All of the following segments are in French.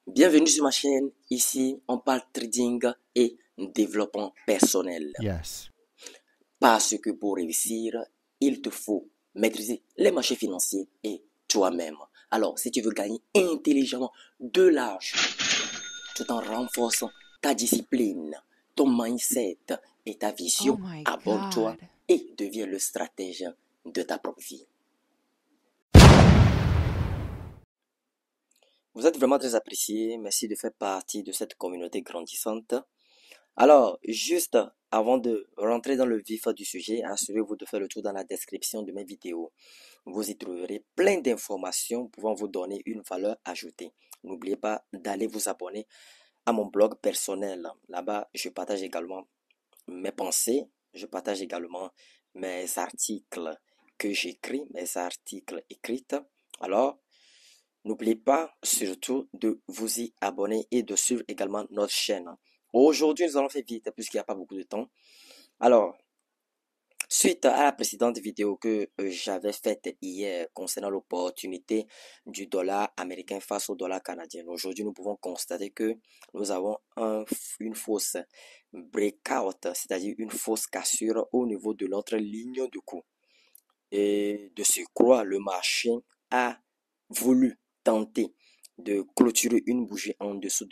Bienvenue sur ma chaîne. Ici, on parle trading et développement personnel. Yes. Parce que pour réussir, il te faut maîtriser les marchés financiers et toi-même. Alors, si tu veux gagner intelligemment de l'argent, tout en renforçant ta discipline, ton mindset et ta Oh vision, my abonne-toi God. et deviens le stratège de ta propre vie. Vous êtes vraiment très apprécié. Merci de faire partie de cette communauté grandissante. Alors, juste avant de rentrer dans le vif du sujet, assurez-vous de faire le tour dans la description de mes vidéos. Vous y trouverez plein d'informations pouvant vous donner une valeur ajoutée. N'oubliez pas d'aller vous abonner à mon blog personnel. Là-bas, je partage également mes pensées, je partage également mes articles que j'écris, mes articles écrits. Alors, n'oubliez pas surtout de vous y abonner et de suivre également notre chaîne. Aujourd'hui, nous allons faire vite puisqu'il n'y a pas beaucoup de temps. Alors, suite à la précédente vidéo que j'avais faite hier concernant l'opportunité du dollar américain face au dollar canadien, aujourd'hui nous pouvons constater que nous avons une fausse breakout, c'est-à-dire une fausse cassure au niveau de notre ligne de coût. Et de surcroît, le marché a voulu tenter de clôturer une bougie en dessous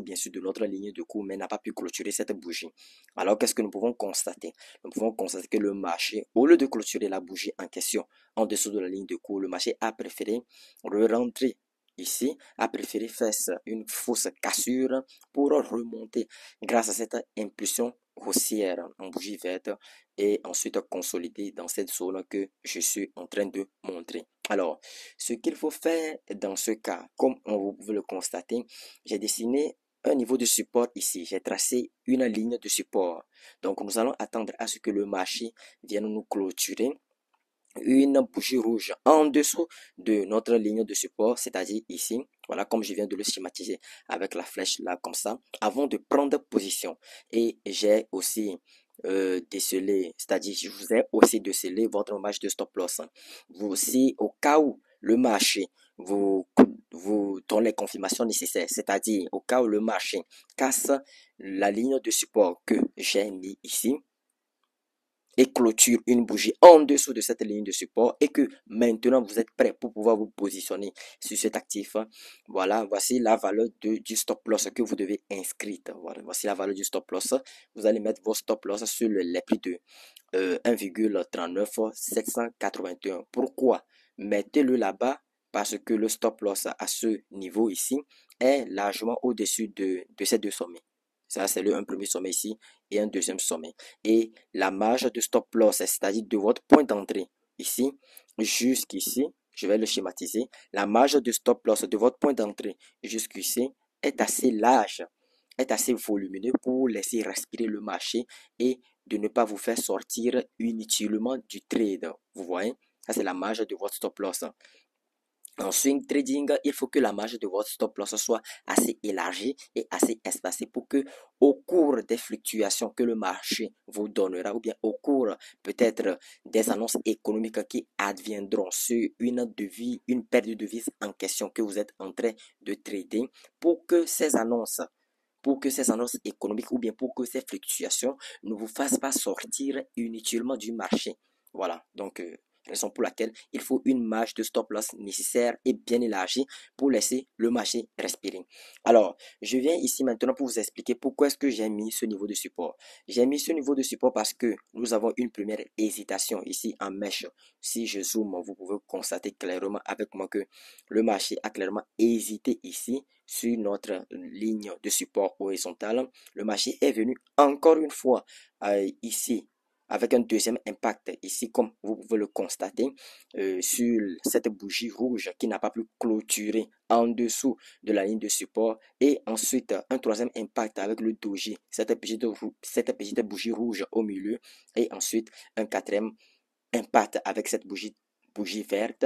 bien sûr de notre ligne de cours, mais n'a pas pu clôturer cette bougie. Alors qu'est-ce que nous pouvons constater? Nous pouvons constater que le marché, au lieu de clôturer la bougie en question en dessous de la ligne de cours, le marché a préféré rentrer ici, a préféré faire une fausse cassure pour remonter grâce à cette impulsion haussière en bougie verte et ensuite consolider dans cette zone que je suis en train de montrer. Alors, ce qu'il faut faire dans ce cas, comme vous pouvez le constater, j'ai dessiné un niveau de support ici. J'ai tracé une ligne de support. Donc, nous allons attendre à ce que le marché vienne nous clôturer une bougie rouge en dessous de notre ligne de support, c'est-à-dire ici, voilà, comme je viens de le schématiser avec la flèche là, comme ça, avant de prendre position. Et j'ai aussi décelé, c'est-à-dire je vous ai aussi décelé votre marge de stop loss. Vous aussi, au cas où le marché vous donne les confirmations nécessaires, c'est-à-dire au cas où le marché casse la ligne de support que j'ai mis ici, et clôture une bougie en dessous de cette ligne de support et que maintenant vous êtes prêt pour pouvoir vous positionner sur cet actif. Voilà, voici la valeur du stop loss que vous devez inscrire. Voilà, voici la valeur du stop loss. Vous allez mettre vos stop loss sur les prix de 1,39781. Pourquoi? Mettez-le là-bas parce que le stop loss à ce niveau ici est largement au-dessus de ces deux sommets. Ça, c'est un premier sommet ici et un deuxième sommet. Et la marge de stop loss, c'est-à-dire de votre point d'entrée ici jusqu'ici, je vais le schématiser. La marge de stop loss de votre point d'entrée jusqu'ici est assez large, est assez volumineux pour laisser respirer le marché et de ne pas vous faire sortir inutilement du trade. Vous voyez, ça c'est la marge de votre stop loss. En swing trading, il faut que la marge de votre stop loss soit assez élargie et assez espacée pour que au cours des fluctuations que le marché vous donnera ou bien au cours peut-être des annonces économiques qui adviendront sur une paire de devises en question que vous êtes en train de trader pour que ces annonces économiques ou bien pour que ces fluctuations ne vous fassent pas sortir inutilement du marché. Voilà, donc raison pour laquelle il faut une marge de stop loss nécessaire et bien élargie pour laisser le marché respirer. Alors, je viens ici maintenant pour vous expliquer pourquoi est-ce que j'ai mis ce niveau de support. J'ai mis ce niveau de support parce que nous avons une première hésitation ici en mèche. Si je zoome, vous pouvez constater clairement avec moi que le marché a clairement hésité ici sur notre ligne de support horizontale. Le marché est venu encore une fois ici avec un deuxième impact ici comme vous pouvez le constater sur cette bougie rouge qui n'a pas pu clôturer en dessous de la ligne de support et ensuite un troisième impact avec le doji, cette petite bougie rouge au milieu et ensuite un quatrième impact avec cette bougie verte,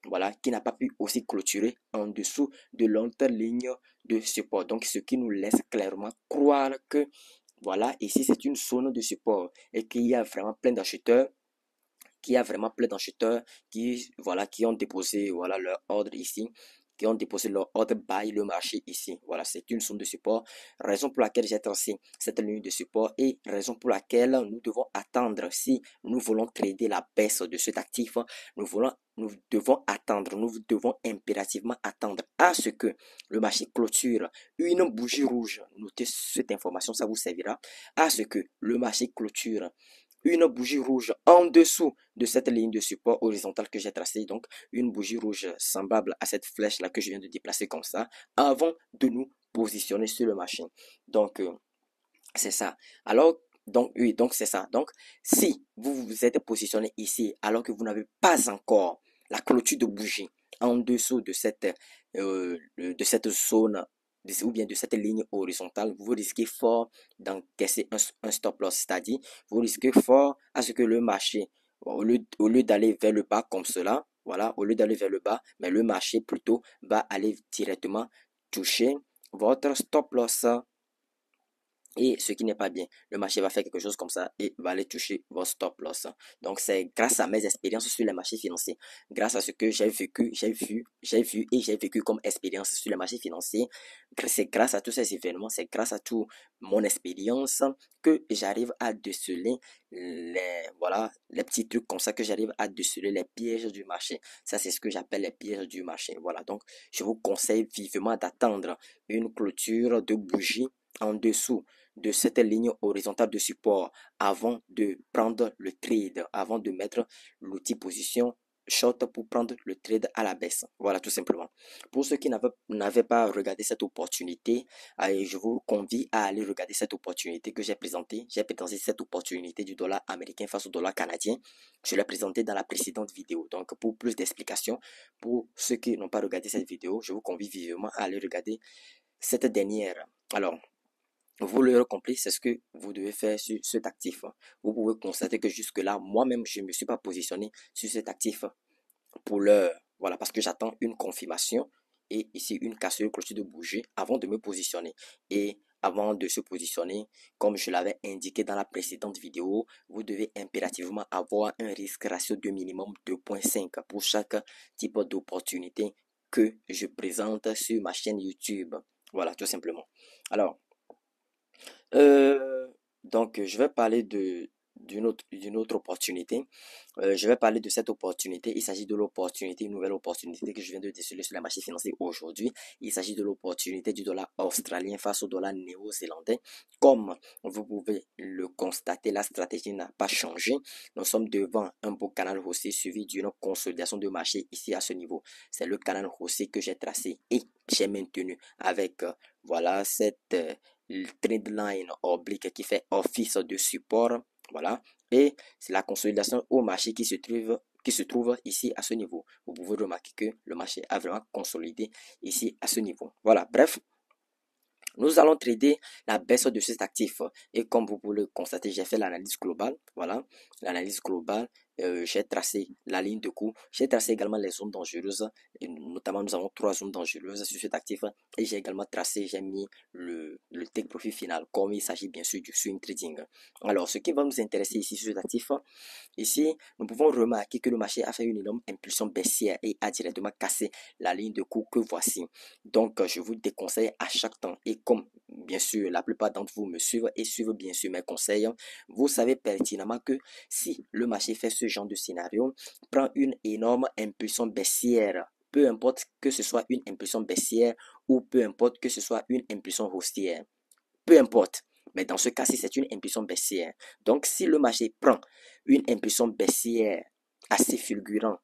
voilà, qui n'a pas pu aussi clôturer en dessous de l'autre ligne de support. Donc, ce qui nous laisse clairement croire que, voilà, ici, c'est une zone de support et qu'il y a vraiment plein d'acheteurs qui a vraiment plein d'acheteurs qui, voilà, qui ont déposé, voilà, leur ordre ici, qui ont déposé leur ordre buy le marché ici. Voilà, c'est une zone de support, raison pour laquelle j'ai tracé cette ligne de support et raison pour laquelle nous devons attendre si nous voulons trader la baisse de cet actif. Nous devons attendre, nous devons impérativement attendre à ce que le marché clôture une bougie rouge. Notez cette information, ça vous servira. À ce que le marché clôture une bougie rouge en dessous de cette ligne de support horizontale que j'ai tracée, donc une bougie rouge semblable à cette flèche là que je viens de déplacer comme ça, avant de nous positionner sur le marché. Donc, c'est ça. Alors, donc, oui, donc c'est ça. Donc, si vous vous êtes positionné ici, alors que vous n'avez pas encore la clôture de bougie en dessous de cette zone, ou bien de cette ligne horizontale, vous risquez fort d'encaisser un stop loss. C'est-à-dire, vous risquez fort à ce que le marché, au lieu d'aller vers le bas comme cela, voilà, au lieu d'aller vers le bas, mais le marché plutôt va aller directement toucher votre stop loss. Et ce qui n'est pas bien, le marché va faire quelque chose comme ça et va aller toucher vos stop loss. Donc, c'est grâce à mes expériences sur les marchés financiers, grâce à ce que j'ai vécu, j'ai vu et j'ai vécu comme expérience sur les marchés financiers. C'est grâce à tous ces événements, c'est grâce à toute mon expérience que j'arrive à déceler voilà, les petits trucs comme ça, que j'arrive à déceler les pièges du marché. Ça, c'est ce que j'appelle les pièges du marché. Voilà, donc, je vous conseille vivement d'attendre une clôture de bougie en dessous de cette ligne horizontale de support avant de prendre le trade, avant de mettre l'outil position short pour prendre le trade à la baisse. Voilà, tout simplement. Pour ceux qui n'avaient pas regardé cette opportunité, je vous convie à aller regarder cette opportunité que j'ai présentée. J'ai présenté cette opportunité du dollar américain face au dollar canadien. Je l'ai présentée dans la précédente vidéo. Donc, pour plus d'explications, pour ceux qui n'ont pas regardé cette vidéo, je vous convie vivement à aller regarder cette dernière. Alors, vous l'aurez compris, c'est ce que vous devez faire sur cet actif. Vous pouvez constater que jusque-là, moi-même, je ne me suis pas positionné sur cet actif pour l'heure. Voilà, parce que j'attends une confirmation et ici une cassure clôture de bougie avant de me positionner. Et avant de se positionner, comme je l'avais indiqué dans la précédente vidéo, vous devez impérativement avoir un risque ratio de minimum 2,5 pour chaque type d'opportunité que je présente sur ma chaîne YouTube. Voilà, tout simplement. Alors, euh, donc, je vais parler d'une autre opportunité. Je vais parler de cette opportunité. Il s'agit de l'opportunité, une nouvelle opportunité que je viens de déceler sur la marché financier aujourd'hui. Il s'agit de l'opportunité du dollar australien face au dollar néo-zélandais. Comme vous pouvez le constater, la stratégie n'a pas changé. Nous sommes devant un beau canal haussier suivi d'une consolidation de marché ici à ce niveau. C'est le canal haussier que j'ai tracé et j'ai maintenu avec, voilà, cette trendline oblique qui fait office de support. Voilà. Et c'est la consolidation au marché qui se trouve ici à ce niveau. Vous pouvez remarquer que le marché a vraiment consolidé ici à ce niveau. Voilà, bref, nous allons trader la baisse de cet actif. Et comme vous pouvez le constater, j'ai fait l'analyse globale. Voilà, l'analyse globale. J'ai tracé la ligne de cours. J'ai tracé également les zones dangereuses. Et notamment, nous avons 3 zones dangereuses sur cet actif. Et j'ai également tracé, j'ai mis le take profit final, comme il s'agit bien sûr du swing trading. Alors, ce qui va nous intéresser ici sur cet actif, ici, nous pouvons remarquer que le marché a fait une énorme impulsion baissière et a directement cassé la ligne de cours que voici. Donc, je vous déconseille à chaque temps. Et comme, bien sûr, la plupart d'entre vous me suivent et suivent bien sûr mes conseils, vous savez pertinemment que si le marché fait ce genre de scénario, prend une énorme impulsion baissière, peu importe que ce soit une impulsion baissière ou peu importe que ce soit une impulsion haussière, peu importe. Mais dans ce cas-ci, c'est une impulsion baissière. Donc, si le marché prend une impulsion baissière assez fulgurante,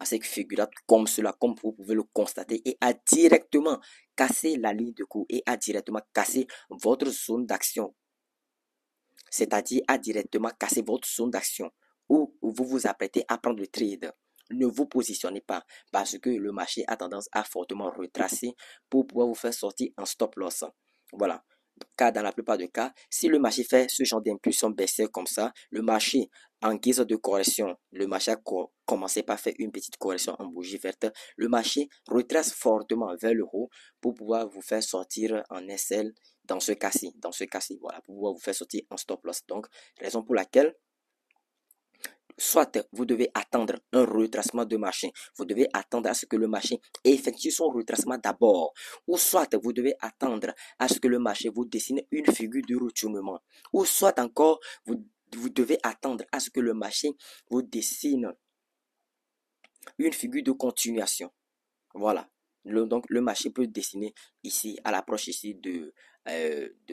assez figurante comme cela, comme vous pouvez le constater, et a directement cassé la ligne de cours et a directement cassé votre zone d'action, c'est-à-dire a directement cassé votre zone d'action où vous vous apprêtez à prendre le trade. Ne vous positionnez pas parce que le marché a tendance à fortement retracer pour pouvoir vous faire sortir en stop loss. Voilà. Car dans la plupart des cas, si le marché fait ce genre d'impulsion baissière comme ça, le marché en guise de correction, le marché a commencé par faire une petite correction en bougie verte, le marché retrace fortement vers le haut pour pouvoir vous faire sortir en SL dans ce cas-ci, voilà, pour pouvoir vous faire sortir en stop loss. Donc, raison pour laquelle soit vous devez attendre un retracement de marché, vous devez attendre à ce que le marché effectue son retracement d'abord, ou soit vous devez attendre à ce que le marché vous dessine une figure de retournement, ou soit encore vous devez attendre à ce que le marché vous dessine une figure de continuation. Voilà. Donc, le marché peut dessiner ici, à l'approche ici de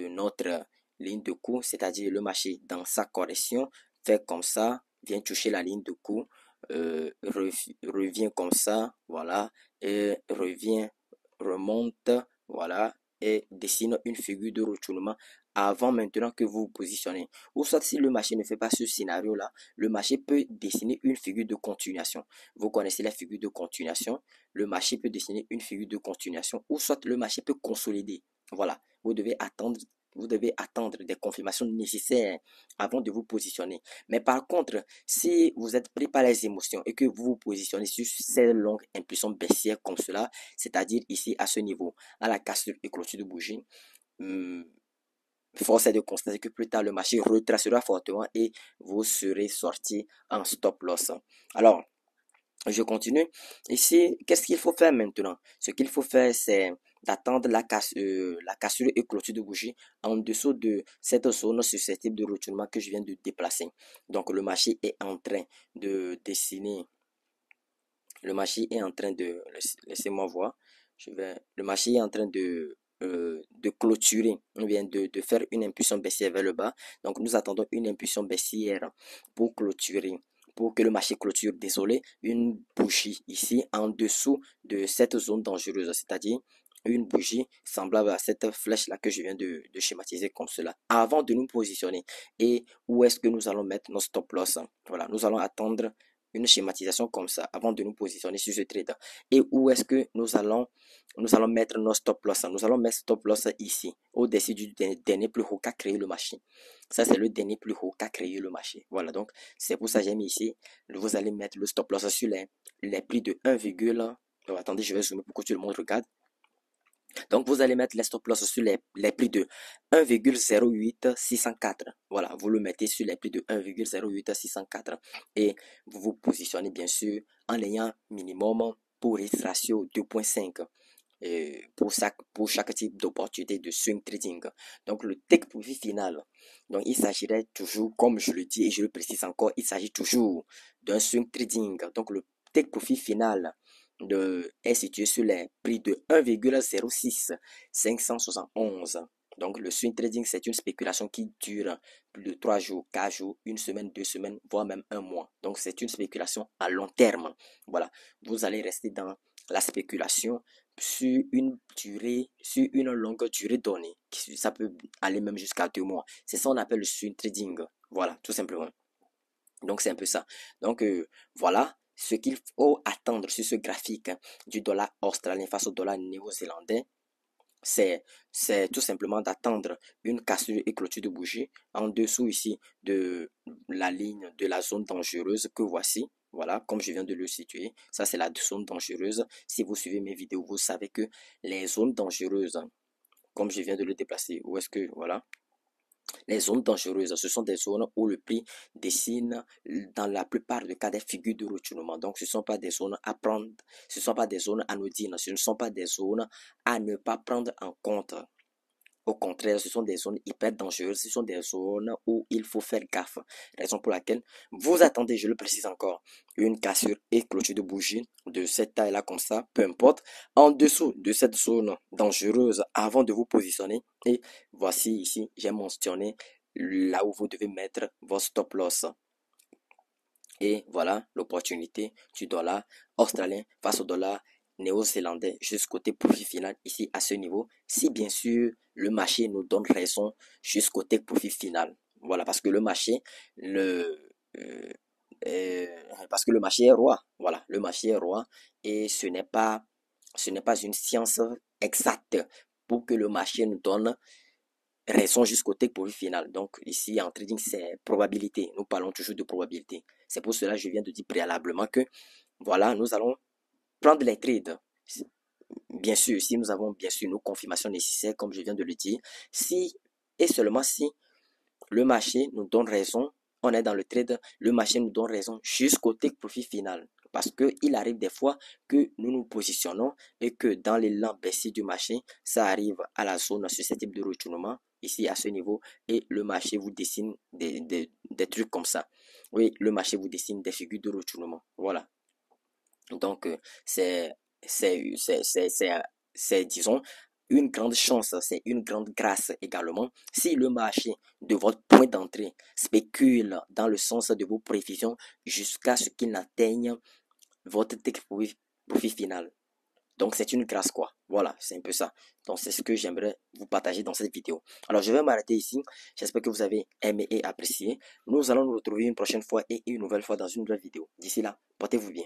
notre ligne de coup, c'est-à-dire le marché dans sa correction, fait comme ça, vient toucher la ligne de coup, revient comme ça, voilà, et revient, remonte, voilà, et dessine une figure de retournement avant maintenant que vous vous positionnez. Ou soit si le marché ne fait pas ce scénario-là, le marché peut dessiner une figure de continuation. Vous connaissez la figure de continuation, le marché peut dessiner une figure de continuation ou soit le marché peut consolider. Voilà, vous devez attendre des confirmations nécessaires avant de vous positionner. Mais par contre, si vous êtes pris par les émotions et que vous vous positionnez sur ces longues impulsions baissières comme cela, c'est-à-dire ici à ce niveau, à la cassure et clôture de bougie, force est de constater que plus tard le marché retracera fortement et vous serez sorti en stop loss. Alors, je continue. Ici, qu'est-ce qu'il faut faire maintenant? Ce qu'il faut faire, c'est d'attendre la cassure et clôture de bougie en dessous de cette zone susceptible de retournement que je viens de déplacer. Donc, le marché est en train de dessiner. Le marché est en train de... Laissez-moi voir. Le marché est en train de clôturer, ou bien de faire une impulsion baissière vers le bas. Donc, nous attendons une impulsion baissière pour clôturer, pour que le marché clôture, désolé, une bougie ici en dessous de cette zone dangereuse, c'est-à-dire une bougie semblable à cette flèche-là que je viens de schématiser comme cela, avant de nous positionner. Et où est-ce que nous allons mettre nos stop loss? Voilà, nous allons attendre une schématisation comme ça avant de nous positionner sur ce trade. Et où est-ce que nous allons mettre nos stop loss? Nous allons mettre stop loss ici, au-dessus du dernier plus haut qu'a créé le marché. Ça, c'est le dernier plus haut qu'a créé le marché. Voilà, donc c'est pour ça que j'ai mis ici. Vous allez mettre le stop loss sur les prix de 1, oh, attendez, je vais zoomer pour que tout le monde regarde. Donc, vous allez mettre les stop loss sur les prix de 1,08604. Voilà, vous le mettez sur les prix de 1,08604 et vous vous positionnez bien sûr en ayant minimum pour risque ratio 2,5 pour chaque type d'opportunité de swing trading. Donc, le take profit final. Donc, il s'agirait toujours, comme je le dis et je le précise encore, il s'agit toujours d'un swing trading. Donc, le take profit final est situé sur les prix de 1,06571. Donc, le swing trading, c'est une spéculation qui dure plus de 3 jours, 4 jours, une semaine, 2 semaines, voire même un mois. Donc, c'est une spéculation à long terme. Voilà, vous allez rester dans la spéculation sur sur une longue durée donnée. Ça peut aller même jusqu'à 2 mois. C'est ça qu'on appelle le swing trading. Voilà, tout simplement. Donc, c'est un peu ça. Donc, voilà ce qu'il faut attendre sur ce graphique du dollar australien face au dollar néo-zélandais. C'est tout simplement d'attendre une cassure et clôture de bougie en dessous ici de la ligne de la zone dangereuse que voici. Voilà, comme je viens de le situer, ça c'est la zone dangereuse. Si vous suivez mes vidéos, vous savez que les zones dangereuses, comme je viens de le déplacer, où est-ce que, voilà, les zones dangereuses, ce sont des zones où le prix dessine dans la plupart des cas des figures de retournement. Donc, ce ne sont pas des zones à prendre, ce ne sont pas des zones anodines, ce ne sont pas des zones à ne pas prendre en compte. Au contraire, ce sont des zones hyper dangereuses, ce sont des zones où il faut faire gaffe. Raison pour laquelle vous attendez, je le précise encore, une cassure et clôture de bougie de cette taille-là comme ça, peu importe, en dessous de cette zone dangereuse avant de vous positionner. Et voici ici, j'ai mentionné là où vous devez mettre vos stop loss. Et voilà l'opportunité du dollar australien face au dollar néo-zélandais jusqu'au côté profit final ici à ce niveau, si bien sûr le marché nous donne raison jusqu'au côté profit final. Voilà, parce que le marché, euh, euh, parce que le marché est roi. Voilà, le marché est roi et ce n'est pas une science exacte pour que le marché nous donne raison jusqu'au take profit final. Donc ici en trading c'est probabilité. Nous parlons toujours de probabilité. C'est pour cela que je viens de dire préalablement que voilà, nous allons prendre les trades. Bien sûr, si nous avons bien sûr nos confirmations nécessaires, comme je viens de le dire, si et seulement si le marché nous donne raison on est dans le trade, le marché nous donne raison jusqu'au take profit final. Parce qu'il arrive des fois que nous nous positionnons et que dans l'élan baissier du marché, ça arrive à la zone susceptible de retournement, ici à ce niveau, et le marché vous dessine des trucs comme ça. Oui, le marché vous dessine des figures de retournement. Voilà. Donc, disons, une grande chance, c'est une grande grâce également. Si le marché de votre point d'entrée spécule dans le sens de vos prévisions jusqu'à ce qu'il n'atteigne votre take profit final. Donc, c'est une grâce, quoi. Voilà, c'est un peu ça. Donc, c'est ce que j'aimerais vous partager dans cette vidéo. Alors, je vais m'arrêter ici. J'espère que vous avez aimé et apprécié. Nous allons nous retrouver une prochaine fois et une nouvelle fois dans une nouvelle vidéo. D'ici là, portez-vous bien.